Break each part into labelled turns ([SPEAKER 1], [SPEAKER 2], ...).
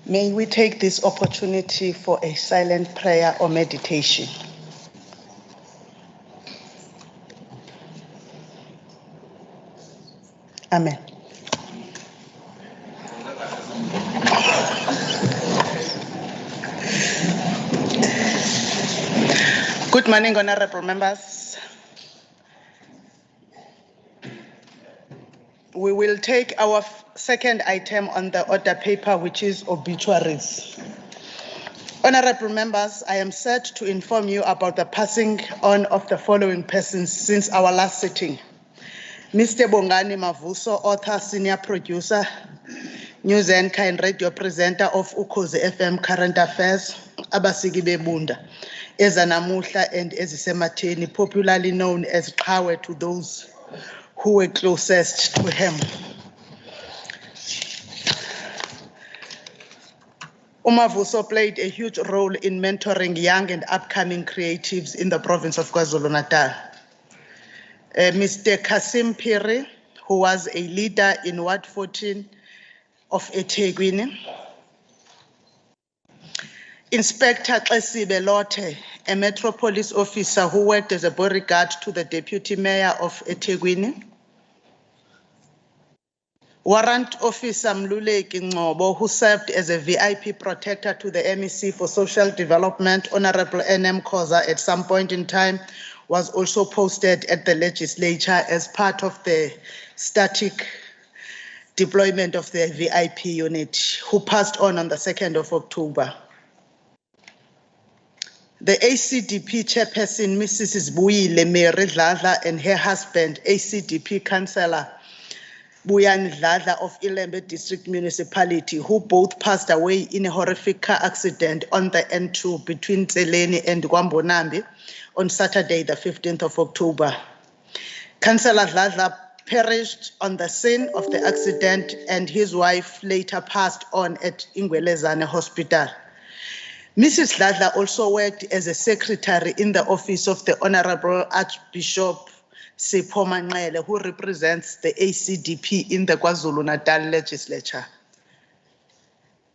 [SPEAKER 1] May we take this opportunity for a silent prayer or meditation. Amen. Good morning, honorable members. We will take our second item on the order paper, which is obituaries. Honorable members, I am sad to inform you about the passing on of the following persons since our last sitting. Mr. Bongani Mavuso, author, senior producer, news anchor and radio presenter of Ukhozi FM Current Affairs, Abasigi Bebunda, Ezanamuhla and Ezisematheni, popularly known as Qhawe to those who were closest to him. Mavuso played a huge role in mentoring young and upcoming creatives in the province of KwaZulu-Natal. Mr. Kasim Piri, who was a leader in Ward 14 of eThekwini. Inspector Xesibe Lothe, a Metro Police officer who worked as a bodyguard to the Deputy Mayor of eThekwini. Warrant Officer Mluleki Ngcobo, who served as a VIP protector to the MEC for Social Development, Honorable N.M. Khoza, at some point in time, was also posted at the legislature as part of the static deployment of the VIP unit, who passed on the 2nd of October. The ACDP chairperson, Mrs. Buyile Mary Dladla, and her husband, ACDP councillor, Buyani Dladla of Ilembe District Municipality, who both passed away in a horrific car accident on the N2 between Tseleni and Gwambonambi on Saturday, the 15th of October. Councillor Dladla perished on the scene of the accident, and his wife later passed on at Ingwelezane Hospital. Mrs. Dladla also worked as a secretary in the office of the Honorable Archbishop Sipho Manqele, who represents the ACDP in the KwaZulu-Natal Legislature.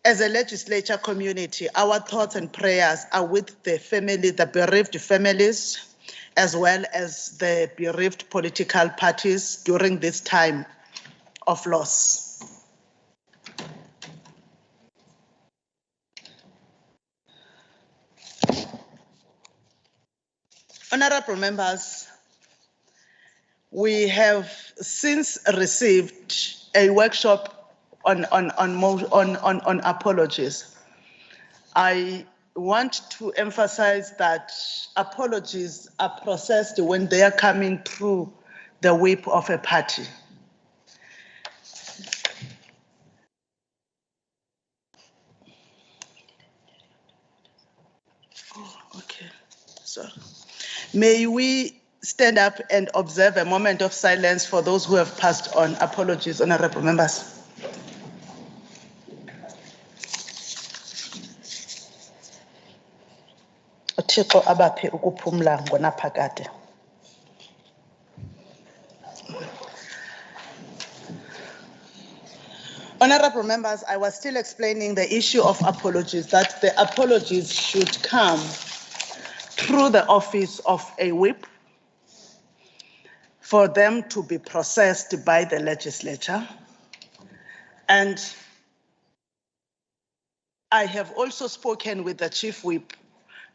[SPEAKER 1] As a legislature community, our thoughts and prayers are with the family, the bereaved families, as well as the bereaved political parties during this time of loss. Honorable members, we have since received a workshop on apologies. I want to emphasize that apologies are processed when they are coming through the whip of a party. Oh, okay, sorry. May we stand up and observe a moment of silence for those who have passed on. Apologies, honorable members. uThixo abaphe ukuphumla ngonaphakade. Honorable members, I was still explaining the issue of apologies, that the apologies should come through the office of a whip for them to be processed by the legislature. And I have also spoken with the chief whip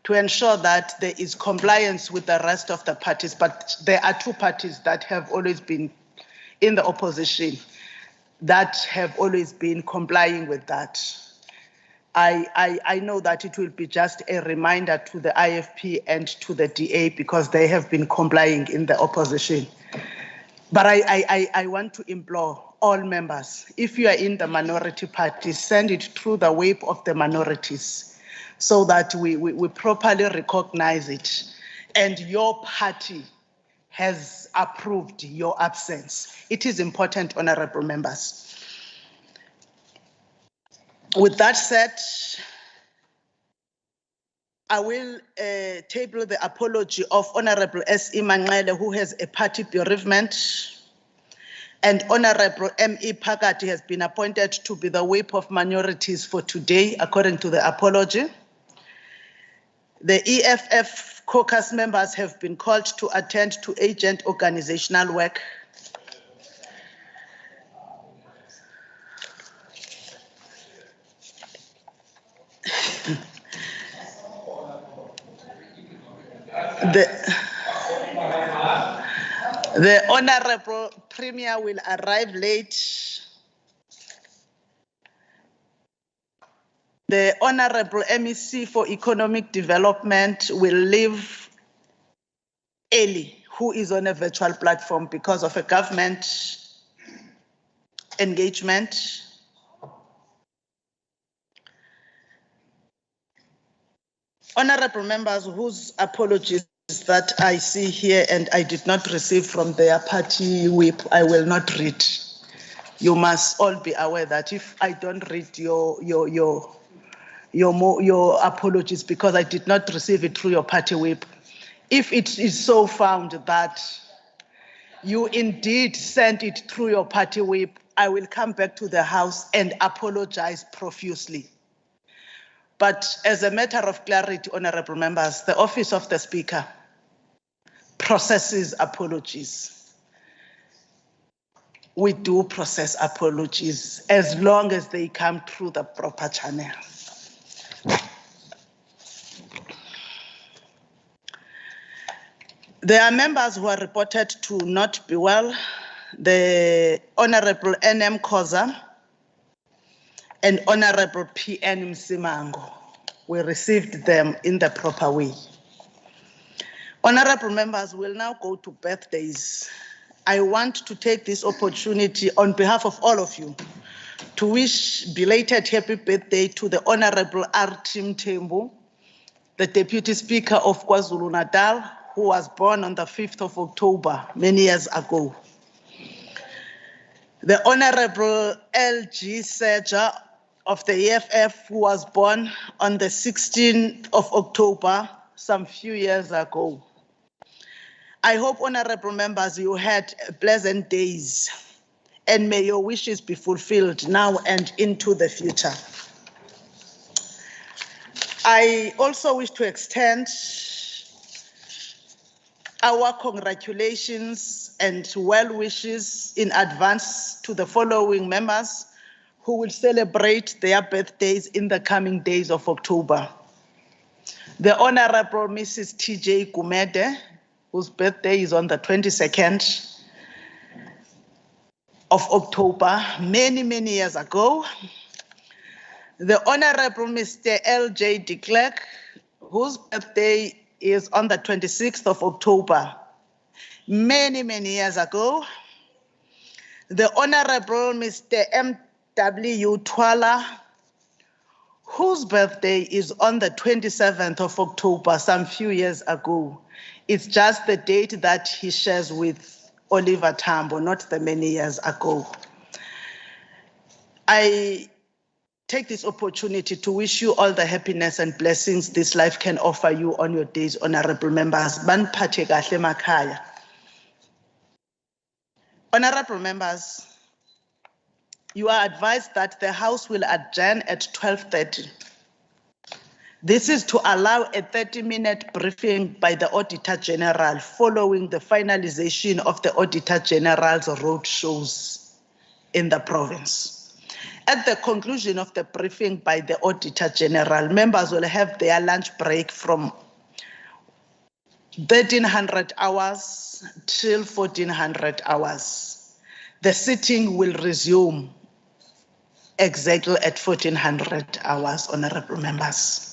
[SPEAKER 1] to ensure that there is compliance with the rest of the parties, but there are two parties that have always been in the opposition that have always been complying with that. I know that it will be just a reminder to the IFP and to the DA because they have been complying in the opposition. But I want to implore all members, if you are in the minority party, send it through the whip of the minorities so that we properly recognize it. And your party has approved your absence. It is important, honorable members. With that said, I will table the apology of Honorable S.E. Manqele, who has a party bereavement. And Honorable M.E. Phakathi has been appointed to be the whip of minorities for today, according to the apology. The EFF caucus members have been called to attend to agent organizational work. The Honorable Premier will arrive late. The Honorable MEC for Economic Development will leave early, who is on a virtual platform because of a government engagement. Honorable members whose apologies that I see here and I did not receive from their party whip, I will not read. You must all be aware that if I don't read your apologies because I did not receive it through your party whip, if it is so found that you indeed sent it through your party whip, I will come back to the House and apologize profusely. But as a matter of clarity, honorable members, the Office of the Speaker processes apologies. We do process apologies as long as they come through the proper channel. There are members who are reported to not be well. The Honorable N.M. Khoza and Honorable P.N. Msimango. We received them in the proper way. Honorable members, will now go to birthdays. I want to take this opportunity on behalf of all of you to wish belated happy birthday to the Honorable R.T. Mthembu, the Deputy Speaker of KwaZulu-Natal, who was born on the 5th of October, many years ago. The Honorable L.G. Seja of the EFF, who was born on the 16th of October, some few years ago. I hope, honorable members, you had pleasant days, and may your wishes be fulfilled now and into the future. I also wish to extend our congratulations and well wishes in advance to the following members who will celebrate their birthdays in the coming days of October. The Honorable Mrs. T.J. Gumede, whose birthday is on the 22nd of October, many, many years ago. The Honorable Mr. L.J. de Klerk, whose birthday is on the 26th of October, many, many years ago. The Honorable Mr. M.W. Twala, whose birthday is on the 27th of October, some few years ago. It's just the date that he shares with Oliver Tambo, not the many years ago. I take this opportunity to wish you all the happiness and blessings this life can offer you on your days, honorable members. Baniphathe kahle emakhaya. Honorable members, you are advised that the House will adjourn at 12:30. This is to allow a 30-minute briefing by the Auditor General following the finalization of the Auditor General's roadshows in the province. At the conclusion of the briefing by the Auditor General, members will have their lunch break from 1300 hours till 1400 hours. The sitting will resume exactly at 1400 hours, honorable members.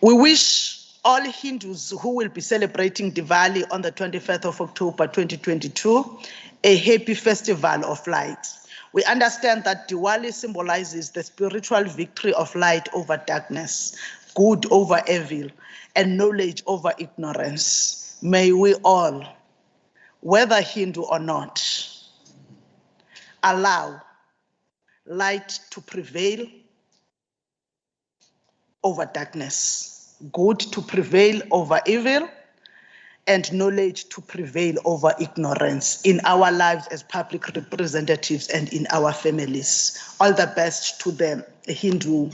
[SPEAKER 1] We wish all Hindus who will be celebrating Diwali on the 25th of October 2022 a happy festival of light. We understand that Diwali symbolizes the spiritual victory of light over darkness, good over evil, and knowledge over ignorance. May we all, whether Hindu or not, allow light to prevail over darkness, good to prevail over evil, and knowledge to prevail over ignorance in our lives as public representatives and in our families. All the best to the Hindu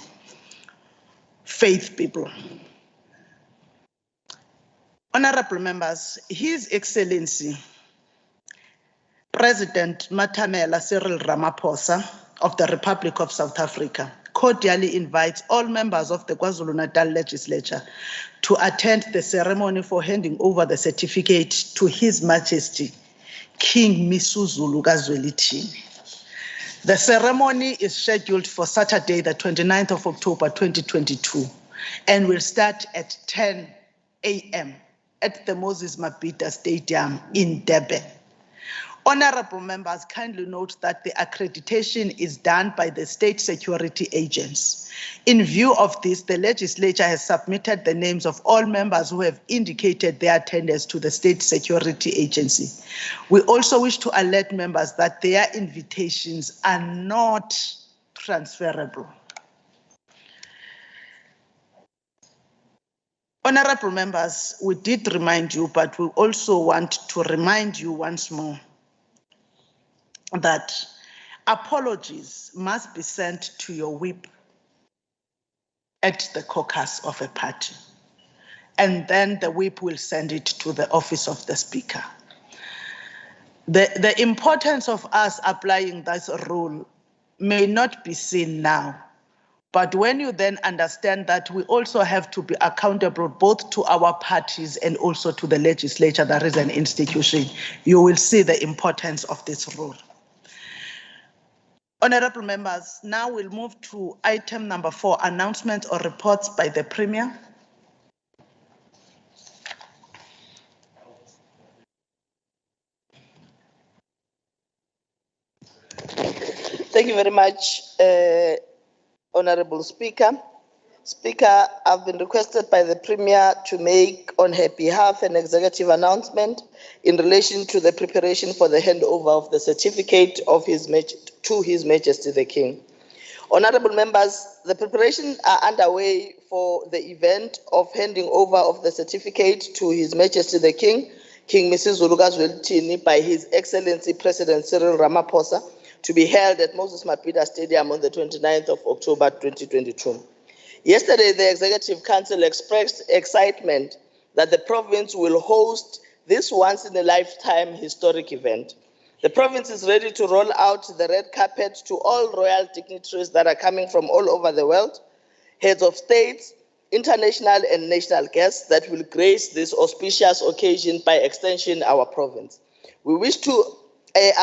[SPEAKER 1] faith people. Honorable members, His Excellency President Matamela Cyril Ramaphosa of the Republic of South Africa cordially invites all members of the KwaZulu-Natal Legislature to attend the ceremony for handing over the certificate to His Majesty King Misuzulu kaZwelithini. The ceremony is scheduled for Saturday, the 29th of October 2022, and will start at 10 a.m. at the Moses Mabhida Stadium in Durban. Honorable members, kindly note that the accreditation is done by the state security agents. In view of this, the legislature has submitted the names of all members who have indicated their attendance to the state security agency. We also wish to alert members that their invitations are not transferable. Honorable members, we did remind you, but we also want to remind you once more that apologies must be sent to your whip at the caucus of a party, and then the whip will send it to the office of the speaker. The importance of us applying this rule may not be seen now, but when you then understand that we also have to be accountable both to our parties and also to the legislature, that is an institution, you will see the importance of this rule. Honorable members, now we'll move to item number 4, announcements or reports by the Premier.
[SPEAKER 2] Thank you very much, Honorable Speaker. Speaker, I've been requested by the Premier to make on her behalf an executive announcement in relation to the preparation for the handover of the certificate of to His Majesty the King. Honorable members, the preparations are underway for the event of handing over of the certificate to His Majesty the King, King Misuzulu kaZwelithini, by His Excellency President Cyril Ramaphosa, to be held at Moses Mabhida Stadium on the 29th of October 2022. Yesterday, the Executive Council expressed excitement that the province will host this once-in-a-lifetime historic event. The province is ready to roll out the red carpet to all royal dignitaries that are coming from all over the world, heads of states, international and national guests that will grace this auspicious occasion, by extension, our province. We wish to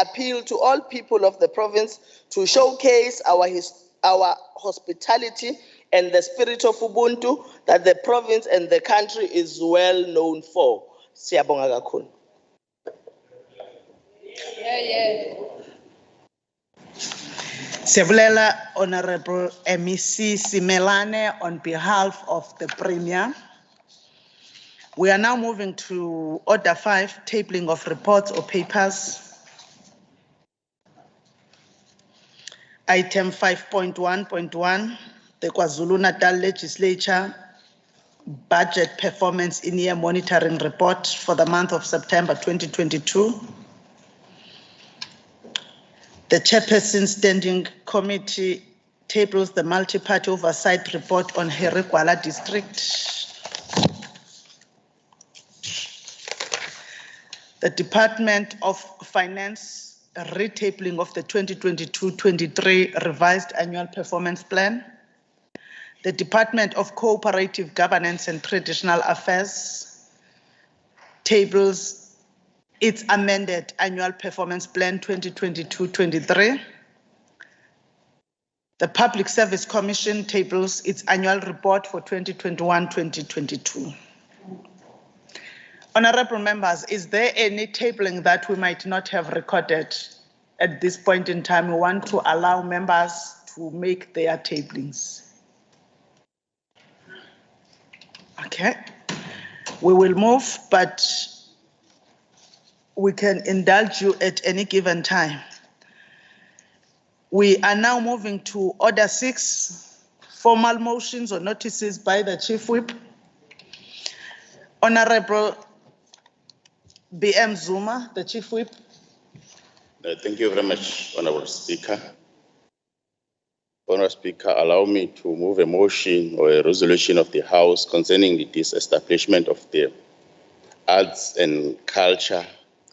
[SPEAKER 2] appeal to all people of the province to showcase our hospitality and the spirit of Ubuntu that the province and the country is well known for. Siyabonga kakhulu.
[SPEAKER 1] Siyabulela, Honorable MEC Simelane, on behalf of the Premier. We are now moving to Order 5, tabling of reports or papers. Item 5.1.1, the KwaZulu-Natal Legislature Budget Performance In-Year Monitoring Report for the month of September 2022. The Chairperson Standing Committee tables the Multi-Party Oversight Report on Herigwala District. The Department of Finance retabling of the 2022-23 revised annual performance plan. The Department of Cooperative Governance and Traditional Affairs tables its amended annual performance plan 2022-23. The Public Service Commission tables its annual report for 2021-2022. Honorable members, is there any tabling that we might not have recorded at this point in time? We want to allow members to make their tablings. Okay, we will move, but we can indulge you at any given time. We are now moving to Order 6, formal motions or notices by the Chief Whip. Honorable BM Zuma, the Chief Whip.
[SPEAKER 3] Thank you very much, Honorable Speaker. Honorable Speaker, allow me to move a motion or a resolution of the House concerning the disestablishment of the Arts and Culture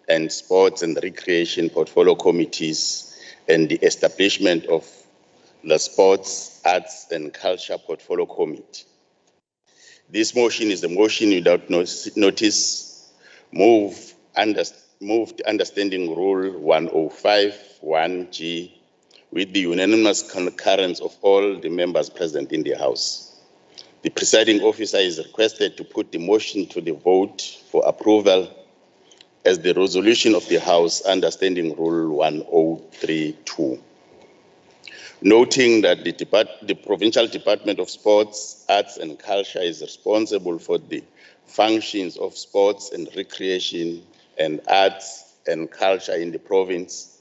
[SPEAKER 3] and Sports and Recreation Portfolio Committees and the establishment of the Sports, Arts and Culture Portfolio Committee. This motion is a motion without notice, moved understanding Rule 105(1)G with the unanimous concurrence of all the members present in the House. The presiding officer is requested to put the motion to the vote for approval as the resolution of the House understanding Rule 1032. Noting that the Provincial Department of Sports, Arts and Culture is responsible for the functions of sports and recreation and arts and culture in the province.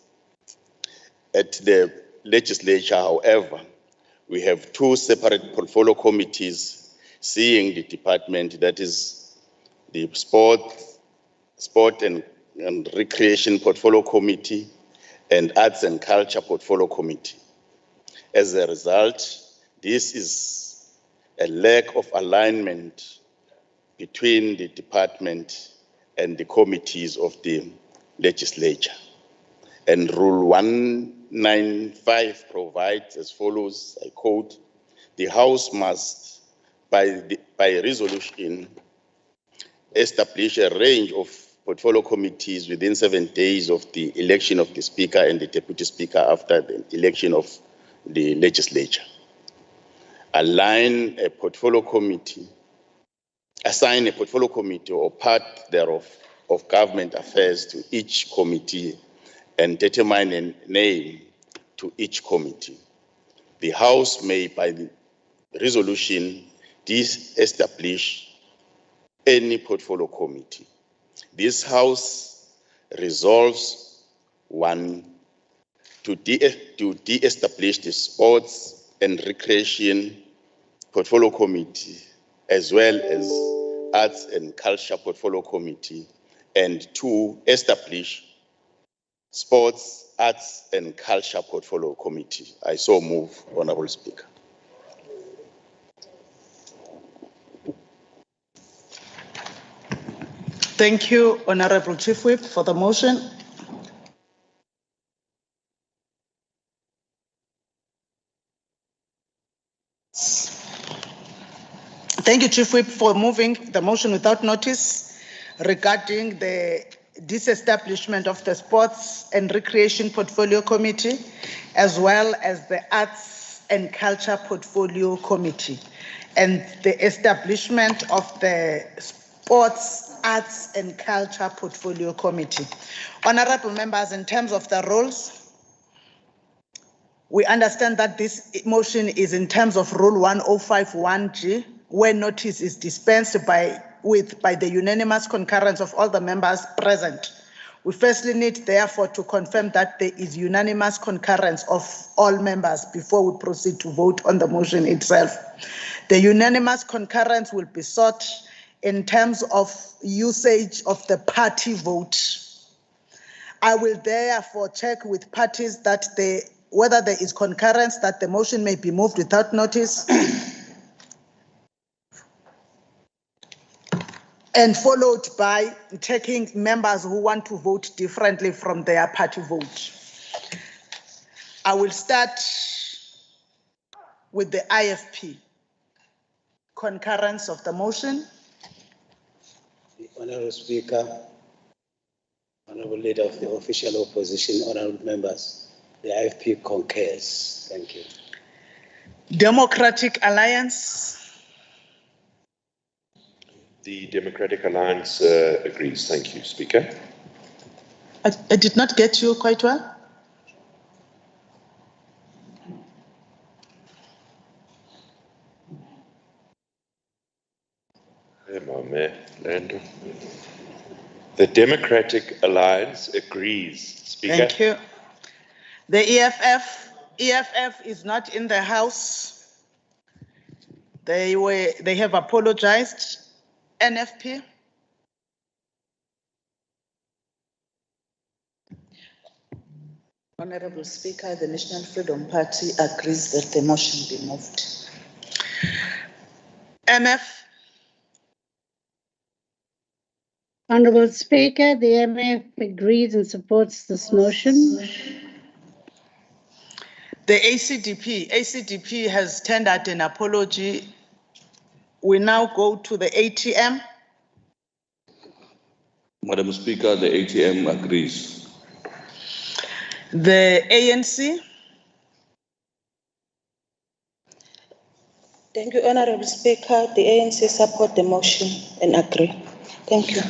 [SPEAKER 3] At the Legislature, however, we have two separate portfolio committees seeing the department, that is the Sport and Recreation Portfolio Committee and Arts and Culture Portfolio Committee. As a result, this is a lack of alignment between the department and the committees of the Legislature. And Rule 195 provides as follows, I quote, the House must, by resolution, establish a range of portfolio committees within 7 days of the election of the Speaker and the Deputy Speaker after the election of the Legislature. Assign a portfolio committee or part thereof of government affairs to each committee and determine a name to each committee. The House may, by the resolution, disestablish any portfolio committee. This House resolves 1, to de-establish the Sports and Recreation Portfolio Committee as well as Arts and Culture Portfolio Committee, and 2, establish Sports, Arts and Culture Portfolio Committee. I so move, Honorable Speaker.
[SPEAKER 1] Thank you, Honorable Chief Whip, for the motion. Thank you, Chief Whip, for moving the motion without notice regarding the disestablishment of the Sports and Recreation Portfolio Committee, as well as the Arts and Culture Portfolio Committee, and the establishment of the Sports, Arts and Culture Portfolio Committee. Honorable members, in terms of the roles, we understand that this motion is in terms of Rule 1051G, where notice is dispensed by the unanimous concurrence of all the members present. We firstly need, therefore, to confirm that there is unanimous concurrence of all members before we proceed to vote on the motion itself. The unanimous concurrence will be sought in terms of usage of the party vote. I will therefore check with parties that whether there is concurrence that the motion may be moved without notice and followed by taking members who want to vote differently from their party vote. I will start with the IFP. Concurrence of the motion.
[SPEAKER 4] Honorable Speaker, Honorable Leader of the Official Opposition, Honorable Members, the IFP concurs. Thank you.
[SPEAKER 1] Democratic Alliance.
[SPEAKER 5] The Democratic Alliance agrees. Thank you, Speaker.
[SPEAKER 1] I did not get you quite well.
[SPEAKER 5] The Democratic Alliance agrees, Speaker.
[SPEAKER 1] Thank you. The EFF is not in the House. They have apologized. NFP.
[SPEAKER 2] Honorable Speaker, the National Freedom Party agrees that the motion be moved.
[SPEAKER 1] MF,
[SPEAKER 6] Honorable Speaker, the MF agrees and supports this motion.
[SPEAKER 1] the ACDP has tendered an apology. We now go to the ATM.
[SPEAKER 7] Madam Speaker, the ATM agrees.
[SPEAKER 1] The ANC,
[SPEAKER 2] Thank you, Honorable Speaker. The ANC support the motion and agree. Thank you.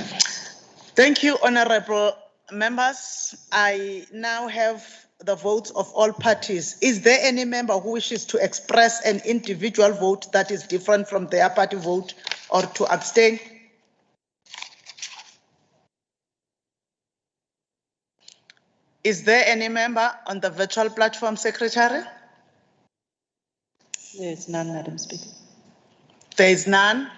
[SPEAKER 1] thank you, honorable members. I now have the votes of all parties. Is there any member who wishes to express an individual vote that is different from their party vote or to abstain? Is there any member on the virtual platform, Secretary?
[SPEAKER 2] There is none, Madam Speaker.
[SPEAKER 1] There is none.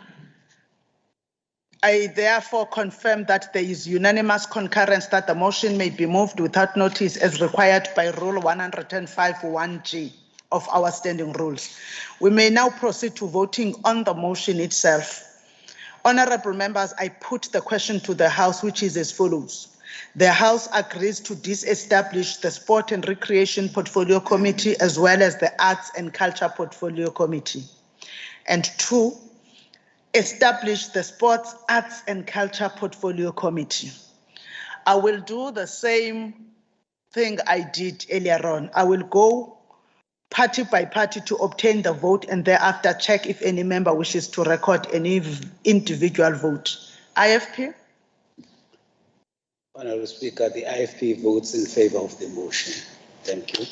[SPEAKER 1] I therefore confirm that there is unanimous concurrence that the motion may be moved without notice as required by Rule 105(1)(g) of our standing rules. We may now proceed to voting on the motion itself. Honorable members, I put the question to the House, which is as follows. The House agrees to disestablish the Sport and Recreation Portfolio Committee as well as the Arts and Culture Portfolio Committee. And 2, establish the Sports, Arts and Culture Portfolio Committee. I will do the same thing I did earlier on. I will go party by party to obtain the vote and thereafter check if any member wishes to record any individual vote. IFP?
[SPEAKER 4] Honorable Speaker, the IFP votes in favor of the motion. Thank you.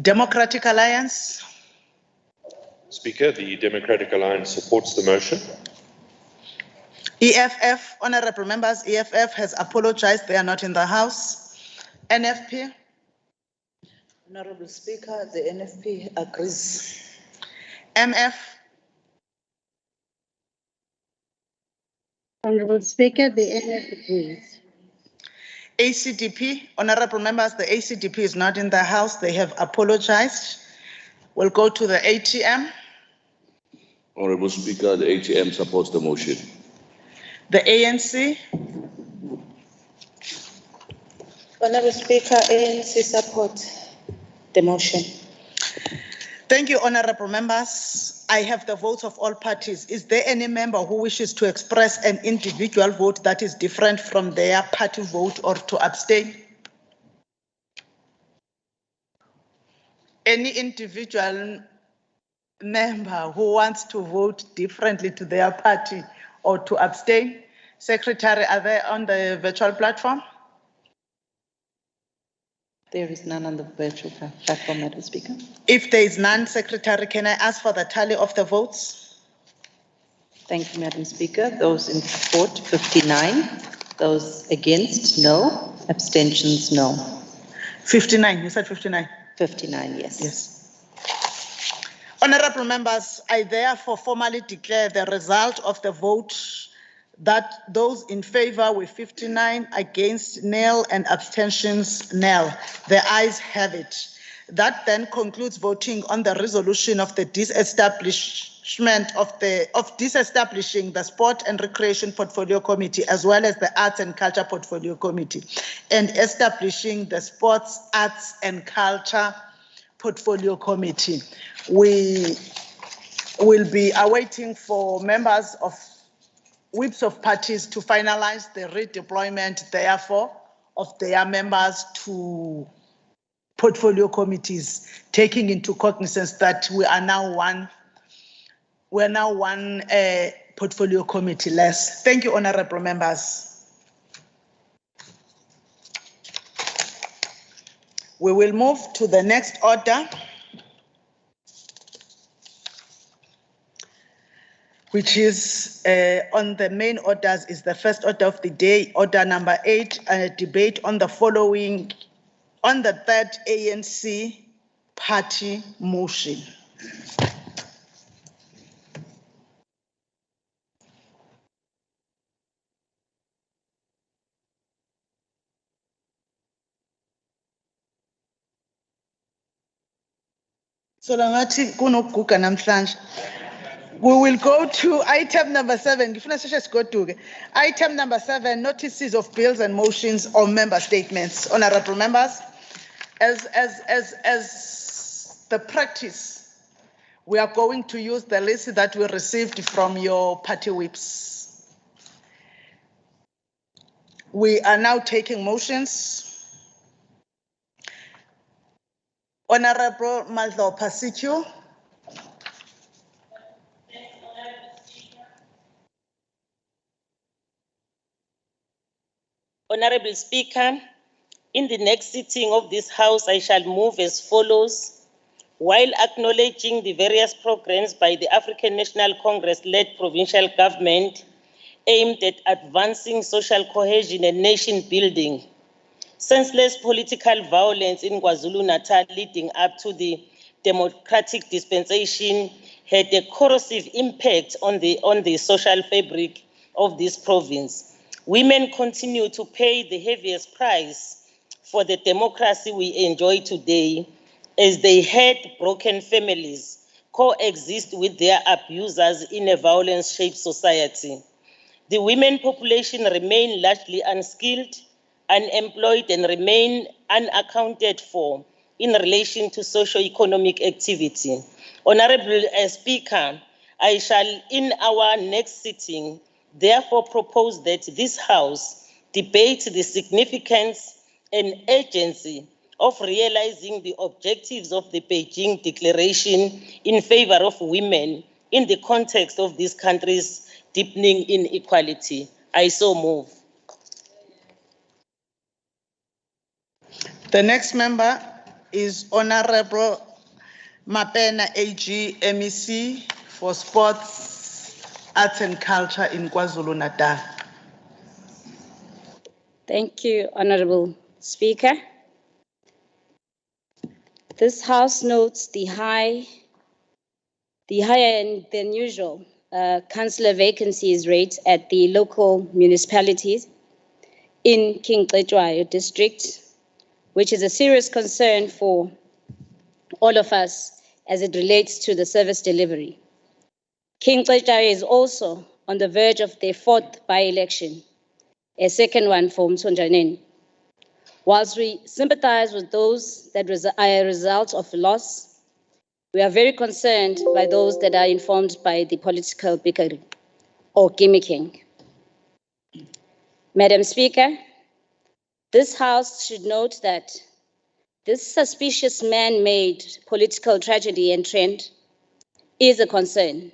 [SPEAKER 1] Democratic Alliance?
[SPEAKER 5] Speaker, the Democratic Alliance supports the motion.
[SPEAKER 1] EFF, honorable members, EFF has apologized. They are not in the House. NFP?
[SPEAKER 2] Honorable Speaker, the NFP agrees.
[SPEAKER 1] MF?
[SPEAKER 6] Honorable Speaker, the MF agrees.
[SPEAKER 1] ACDP, honorable members, the ACDP is not in the House. They have apologized. We'll go to the ATM.
[SPEAKER 7] Honorable Speaker, the ATM supports the motion.
[SPEAKER 1] The ANC,
[SPEAKER 2] Honorable Speaker, ANC support the motion.
[SPEAKER 1] thank you, honorable members. I have the votes of all parties. Is there any member who wishes to express an individual vote that is different from their party vote or to abstain? Any individual member who wants to vote differently to their party or to abstain? Secretary, are they on the virtual platform?
[SPEAKER 2] There is none on the virtual platform, Madam Speaker.
[SPEAKER 1] If there is none, Secretary, can I ask for the tally of the votes?
[SPEAKER 2] Thank you, Madam Speaker. Those in support, 59. Those against, no. Abstentions, no.
[SPEAKER 1] 59, you said 59?
[SPEAKER 2] 59, yes.
[SPEAKER 1] Yes. Honorable members, I therefore formally declare the result of the vote that those in favor were 59, against nil, and abstentions nil. The ayes have it. That then concludes voting on the resolution of the disestablishment of disestablishing the Sport and Recreation Portfolio Committee as well as the Arts and Culture Portfolio Committee and establishing the Sports, Arts and Culture Portfolio Committee. We will be awaiting for members of whips of parties to finalize the redeployment, therefore, of their members to portfolio committees, taking into cognizance that we are now one portfolio committee less. Thank you, honorable members. We will move to the next order, which is on the main orders, is the first order of the day, order number 8, a debate on the following, on the third ANC party motion. So langathi kunokuguga namhlanje. We will go to item number 7. Ngifuna sisheshe sigoduke. Item number 7, notices of bills and motions or member statements. Honorable members, as the practice, we are going to use the list that we received from your party whips. We are now taking motions. Honorable Madlopa Situ.
[SPEAKER 8] Honorable Speaker, in the next sitting of this House, I shall move as follows. While acknowledging the various programs by the African National Congress-led provincial government aimed at advancing social cohesion and nation building, senseless political violence in KwaZulu-Natal leading up to the democratic dispensation had a corrosive impact on the social fabric of this province. Women continue to pay the heaviest price for the democracy we enjoy today, as they had broken families coexist with their abusers in a violence-shaped society. The women population remain largely unskilled, unemployed, and remain unaccounted for in relation to socio-economic activity. Honorable Speaker, I shall, in our next sitting, therefore propose that this House debate the significance and urgency of realizing the objectives of the Beijing Declaration in favor of women in the context of this country's deepening inequality. I so move.
[SPEAKER 1] The next member is Honorable Mapena AG MEC for Sports, Arts and Culture in KwaZulu-Natal.
[SPEAKER 9] Thank you, Honorable Speaker. This House notes the higher than usual councillor vacancies rate at the local municipalities in King Cetshwayo district, which is a serious concern for all of us as it relates to the service delivery. King Cetshwayo is also on the verge of their 4th by-election, a second one for Mthonjaneni. Whilst we sympathize with those that are a result of loss, we are very concerned by those that are informed by the political bickering or gimmicking. Madam Speaker, this House should note that this suspicious man-made political tragedy and trend is a concern,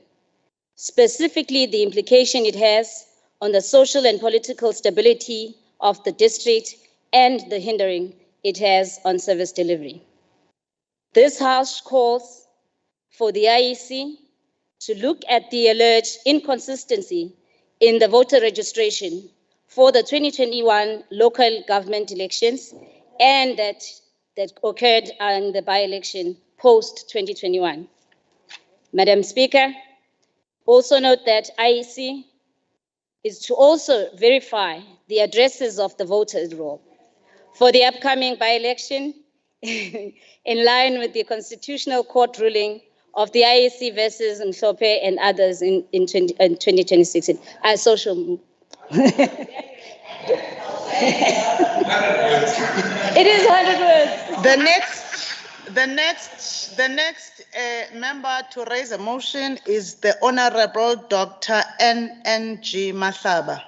[SPEAKER 9] specifically the implication it has on the social and political stability of the district and the hindering it has on service delivery. This House calls for the IEC to look at the alleged inconsistency in the voter registration for the 2021 local government elections and that occurred in the by-election post-2021. Madam Speaker, also note that IEC is to also verify the addresses of the voters roll for the upcoming by-election in line with the Constitutional Court ruling of the IEC versus Mhlophe and others in 2026. I social. It is 100 words.
[SPEAKER 1] The next member to raise a motion is the Honorable Dr. N.N.G. Mahlaba.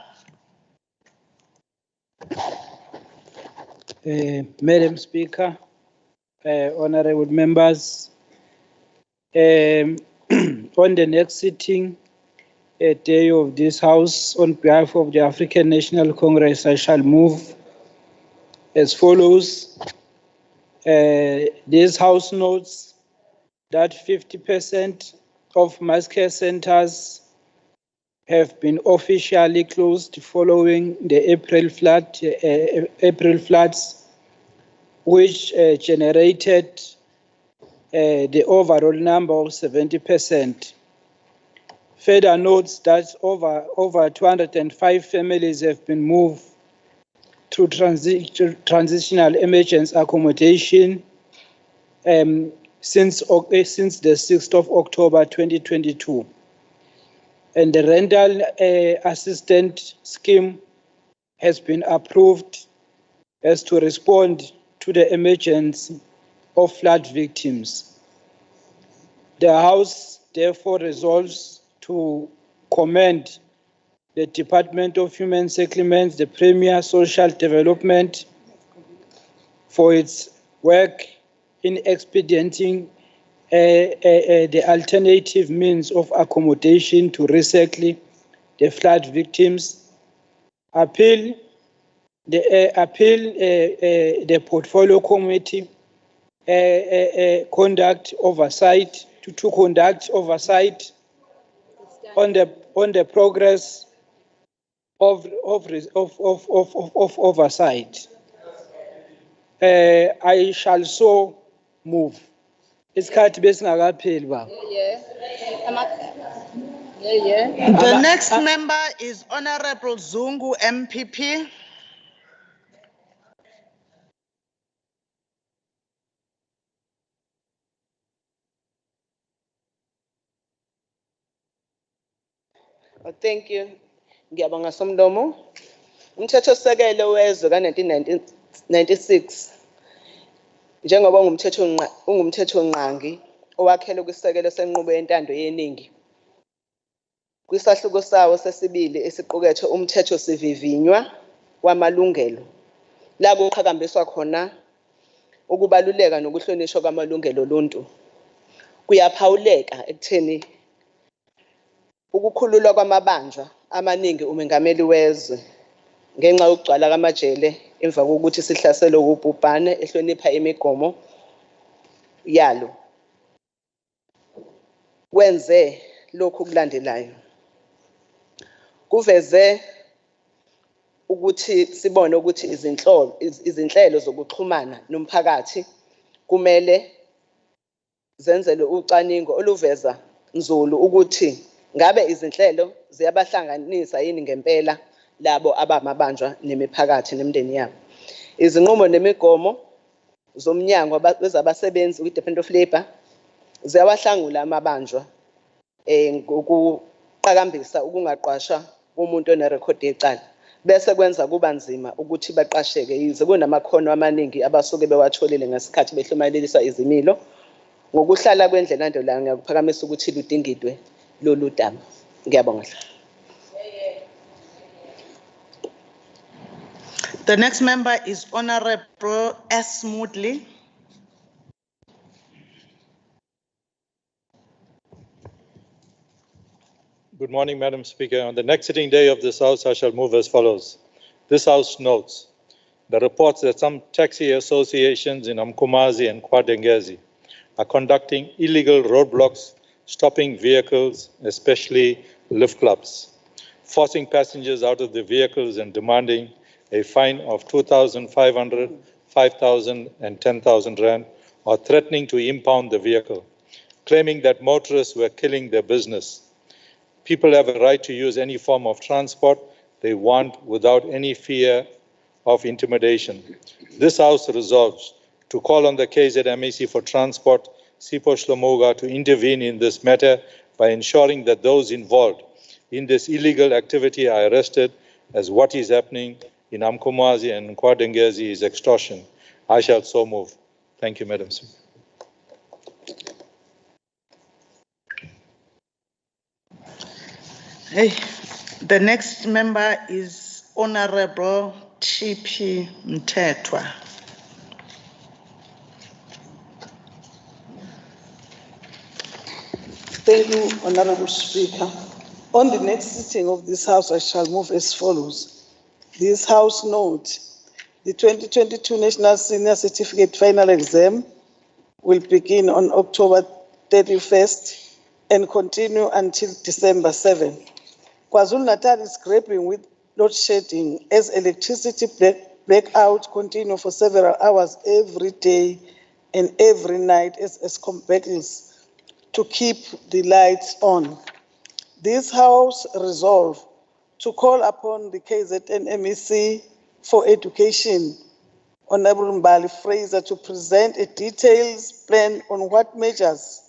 [SPEAKER 10] Madam Speaker, honorable members, on the next sitting, day of this House, on behalf of the African National Congress, I shall move as follows. This House notes that 50% of mass care centers have been officially closed following the April floods, which generated the overall number of 70%. Further notes that over 205 families have been moved to transitional emergency accommodation. since the 6th of October 2022. And the rental assistance scheme has been approved as to respond to the emergency of flood victims. The House therefore resolves to commend the Department of Human Settlements, the Premier Social Development, for its work in expediting the alternative means of accommodation to resettle the flood victims. Appeal the Portfolio Committee conduct oversight on the progress of oversight. I shall so move. Isikhathi besingakapheli baba.
[SPEAKER 1] The next member is Honorable Zungu, MPP.
[SPEAKER 2] Thank you. Ngiyabonga Somlomo. Umthethosisekelo wezwe ka-1996 njengoba ungumthethonqangi owakhelwe kwisisekelo senqubo yentando yeningi. Kwisahluko sawo sesibili esiqukethe umthethosivivinywa wamalungelo la kuqhakambiswa khona ukubaluleka nokuhlonishwa kwamalungelo oluntu. Kuyaphawuleka ekutheni ukukhululwa kwamabanjwa amaningi umengameli wezwe ngenxa yokugcwala kwamajele emva kokuthi sihlaselwe ubhubhane ehlonipha imigomo yalo. Wenze lokhu kulandelayo. Kuveze ukuthi sibone ukuthi izinhlelo zokuxhumana nomphakathi kumele zenzelwe ucwaningo oluveza nzulu ukuthi ngabe izinhlelo ziyabahlanganisa yini ngempela labo abamabanjwa nemiphakathi nemindeni yabo. Izinqumo nemigomo zomnyango wezabasebenzi kwi-Department of Labour ziyawahlangula amabanjwa ngokuqhakambisa ukungaqashwa komuntu onerekhodi yecala bese kwenza kuba nzima ukuthi baqasheke yize kunamakhono amaningi abasuke bewatholile ngesikhathi behlumaneliswa izimilo. Ngokuhlala kwendlela ndlela ngiyakuphakamisa ukuthi ludingidwe lolu daba. Ngiyabonga.
[SPEAKER 1] The next member is Honorable S. Moodley.
[SPEAKER 11] Good morning, Madam Speaker. On the next sitting day of this House, I shall move as follows. This House notes the reports that some taxi associations in Mkomazi and KwaDengezi are conducting illegal roadblocks, stopping vehicles, especially lift clubs, forcing passengers out of the vehicles and demanding a fine of 2,500, 5,000 and 10,000 rand, or threatening to impound the vehicle, claiming that motorists were killing their business. People have a right to use any form of transport they want without any fear of intimidation. This House resolves to call on the KZMAC for Transport, Sipho Shlomoga, to intervene in this matter by ensuring that those involved in this illegal activity are arrested, as what is happening in Mkomazi and KwaDengezi is extortion. I shall so move. Thank you, Madam Speaker.
[SPEAKER 1] Hey, the next member is Honorable Chipi Mtetwa.
[SPEAKER 12] Thank you, Honorable Speaker. On the next sitting of this House, I shall move as follows. This House notes the 2022 National Senior Certificate Final Exam will begin on October 31st and continue until December 7. KwaZulu-Natal is grappling with load shedding as electricity blackout continue for several hours every day and every night as Eskom battles to keep the lights on. This House resolve to call upon the KZN MEC for Education Honorable Mbali Fraser to present a detailed plan on what measures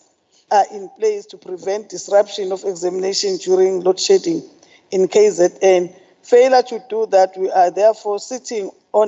[SPEAKER 12] are in place to prevent disruption of examination during load shedding in KZN. Failure to do that, we are therefore sitting